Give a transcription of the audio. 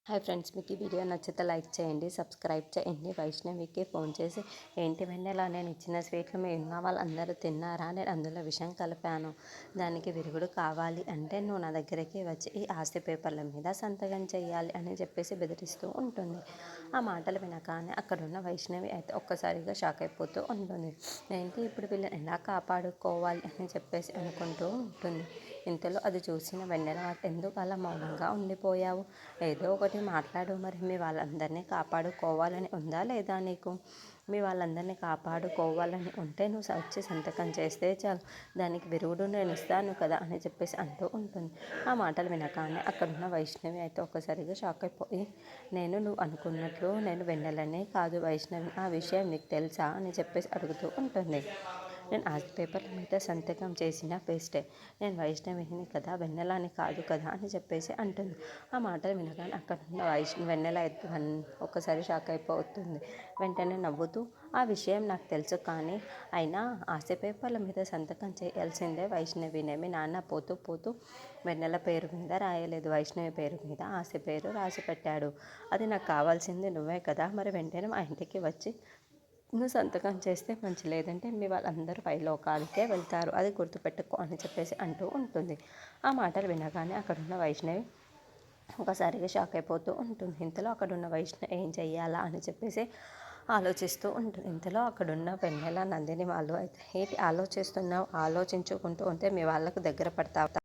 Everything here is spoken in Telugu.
హాయ్ ఫ్రెండ్స్, మీకు ఈ వీడియో నచ్చితే లైక్ చేయండి, సబ్స్క్రైబ్ చేయండి. వైష్ణవికి ఫోన్ చేసి, ఏంటి వెన్నెల, నేను ఇచ్చిన స్వీట్లు మీ ఉన్న వాళ్ళందరూ తిన్నారా? నేను అందులో విషం కలిపాను, దానికి విరుగుడు కావాలి అంటే నువ్వు నా దగ్గరికి వచ్చి ఈ ఆస్తి పేపర్ల మీద సంతకం చేయాలి అని చెప్పేసి బెదిరిస్తూ ఉంటుంది. ఆ మాటలు వినగానే అక్కడున్న వైష్ణవి అయితే ఒక్కసారిగా షాక్ అయిపోతూ ఉంటుంది. ఏంటి ఇప్పుడు వీళ్ళని ఎలా కాపాడుకోవాలి అని చెప్పేసి అనుకుంటూ ఉంటుంది. ఇంతలో అది చూసిన వెన్నెల, ఎందుకు అలా మౌనంగా ఉండిపోయావు? ఏదో ఒకటి మాట్లాడు. మరి మీ వాళ్ళందరినీ కాపాడుకోవాలని ఉందా లేదా నీకు? మీ వాళ్ళందరినీ కాపాడుకోవాలని ఉంటే నువ్వు వచ్చి సంతకం చేస్తే చాలు, దానికి విరుగుడు నేను ఇస్తాను కదా అని చెప్పేసి అంటూ ఉంటుంది. ఆ మాటలు వినగానే అక్కడున్న వైష్ణవి అయితే ఒక్కసారిగా షాక్ అయిపోయి, నువ్వు అనుకున్నట్లు నేను వెన్నెలనే కాదు వైష్ణవి, ఆ విషయం నీకు తెలుసా అని చెప్పేసి అడుగుతూ ఉంటుంది. నేను ఆస్తి పేపర్ల మీద సంతకం చేసిన వేస్టే, నేను వైష్ణవిని కదా, వెన్నెలని కాదు కదా అని చెప్పేసి అంటుంది. ఆ మాటలు వినగానే అక్కడ ఉన్న వెన్నెల ఒక్కసారి షాక్ అయిపోతుంది. వెంటనే నవ్వుతూ, ఆ విషయం నాకు తెలుసు, కానీ అయినా ఆస్తి పేపర్ల మీద సంతకం చేయాల్సిందే వైష్ణవినే. మీ నాన్న పోతూ పోతూ వెన్నెల పేరు మీద రాయలేదు, వైష్ణవి పేరు మీద ఆస్తి పేరు రాసి పెట్టాడు. అది నాకు కావాల్సింది నువ్వే కదా, మరి వెంటనే మా ఇంటికి వచ్చి నువ్వు సంతకం చేస్తే మంచి, లేదంటే మీ వాళ్ళందరూ పైలోకాలకే వెళ్తారు, అది గుర్తుపెట్టుకో అని చెప్పేసి అంటూ ఉంటుంది. ఆ మాటలు వినగానే అక్కడున్న వైష్ణవి ఒకసారిగా షాక్ అయిపోతూ ఉంటుంది. ఇంతలో అక్కడున్న వైష్ణవి ఏం చెయ్యాలా అని చెప్పేసి ఆలోచిస్తూ ఉంటుంది. ఇంతలో అక్కడున్న వెన్నెల, నందిని వాళ్ళు అయితే, ఏంటి ఆలోచిస్తున్నావు, ఆలోచించుకుంటూ ఉంటే మీ వాళ్ళకు దగ్గర పడతావు.